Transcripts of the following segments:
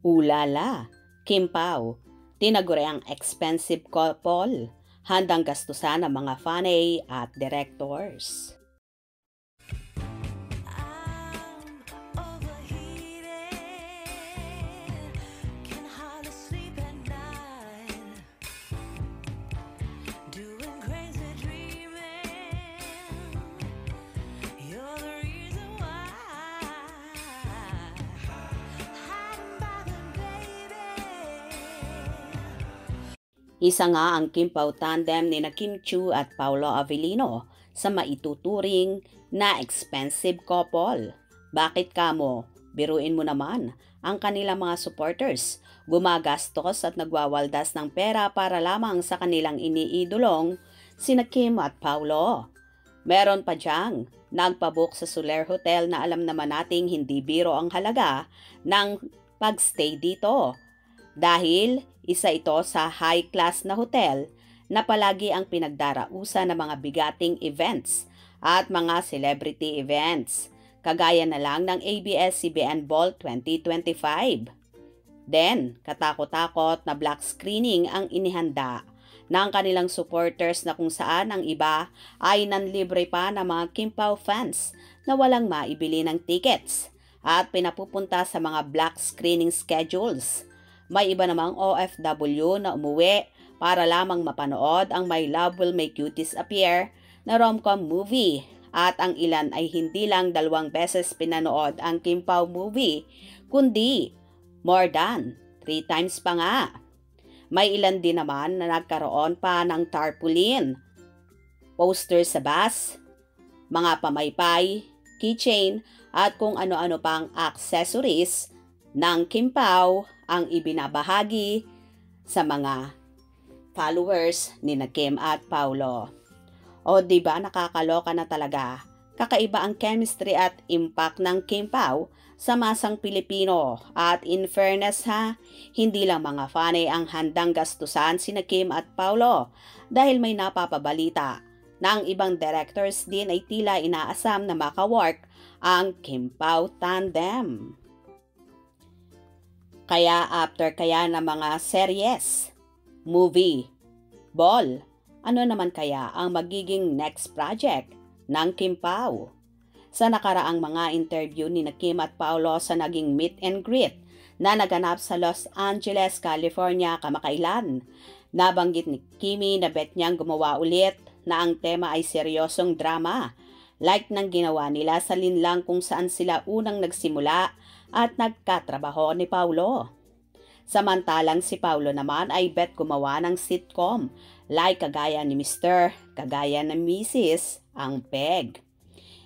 Ulala, Kim Pao, tinaguri ang expensive couple, handang gastusan ng mga fanay at directors. Isa nga ang Kim Pao tandem ni na Kim Chiu at Paolo Avellino sa maituturing na expensive couple. Bakit kamo? Biruin mo naman, ang kanilang mga supporters gumagastos at nagwawaldas ng pera para lamang sa kanilang iniidolong sina Kim at Paolo. Meron pa diyang nagpabook sa Soler Hotel na alam naman nating hindi biro ang halaga ng pagstay dito. Dahil isa ito sa high-class na hotel na palagi ang pinagdarausan ng mga bigating events at mga celebrity events, kagaya na lang ng ABS-CBN Ball 2025. Then, katakot-takot na black screening ang inihanda ng kanilang supporters na kung saan ang iba ay nanlibre pa ng mga Kim Pao fans na walang maibili ng tickets at pinapupunta sa mga black screening schedules. May iba namang OFW na umuwi para lamang mapanood ang My Love Will Make You Disappear na rom-com movie at ang ilan ay hindi lang 2 beses pinanood ang Kim Pao movie kundi more than 3 times pa nga. May ilan din naman na nagkaroon pa ng tarpaulin, poster sa bus, mga pamaypay, keychain at kung ano-ano pang accessories ng Kim Pao ang ibinabahagi sa mga followers ni na Kim at Paolo. O diba nakakaloka na talaga? Kakaiba ang chemistry at impact ng Kim Pao sa masang Pilipino. At in fairness ha, hindi lang mga fanay ang handang gastusan sina Kim at Paolo dahil may napapabalita na ang ibang directors din ay tila inaasam na makawork ang Kim Pao tandem. Kaya after kaya ng mga series, movie, ball, ano naman kaya ang magiging next project ng Kim Pao? Sa nakaraang mga interview ni na Kim at Paolo sa naging meet and greet na naganap sa Los Angeles, California kamakailan, nabanggit ni Kimi na bet niyang gumawa ulit na ang tema ay seryosong drama, like ng ginawa nila sa Linlang kung saan sila unang nagsimula at nagkatrabaho ni Paolo. Samantalang si Paolo naman ay bet gumawa ng sitcom like kagaya ni Mr., kagaya ng Mrs. ang Peg.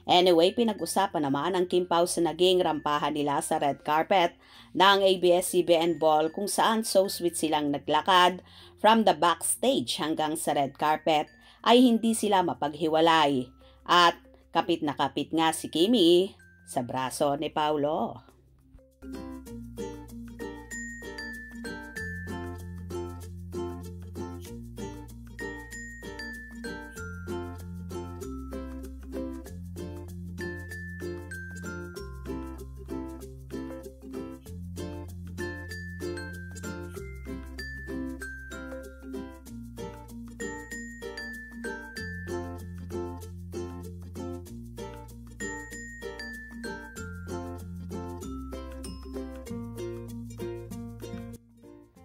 Anyway, pinag-usapan naman ang Kim Pao sa naging rampahan nila sa red carpet ng ABS-CBN Ball kung saan so sweet silang naglakad from the backstage hanggang sa red carpet ay hindi sila mapaghiwalay at kapit na kapit nga si Kimi sa braso ni Paolo.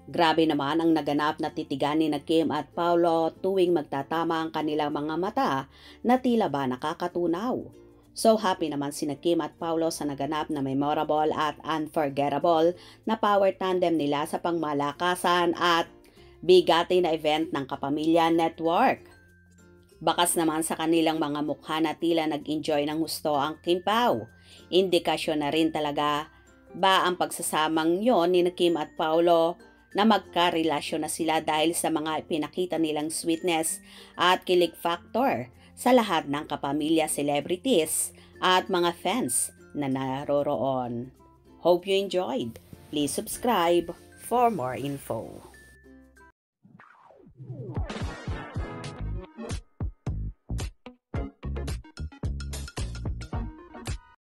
Grabe naman ang naganap na titigan ni na Kim at Paolo tuwing magtatama ang kanilang mga mata na tila ba nakakatunaw. So happy naman si na Kim at Paolo sa naganap na memorable at unforgettable na power tandem nila sa pangmalakasan at bigati na event ng Kapamilya Network. Bakas naman sa kanilang mga mukha na tila nag-enjoy ng husto ang Kim Pao. Indikasyon na rin talaga ba ang pagsasamang yon ni na Kim at Paolo na magkarelasyon na sila dahil sa mga pinakita nilang sweetness at kilig factor sa lahat ng kapamilya celebrities at mga fans na naroroon. Hope you enjoyed. Please subscribe for more info.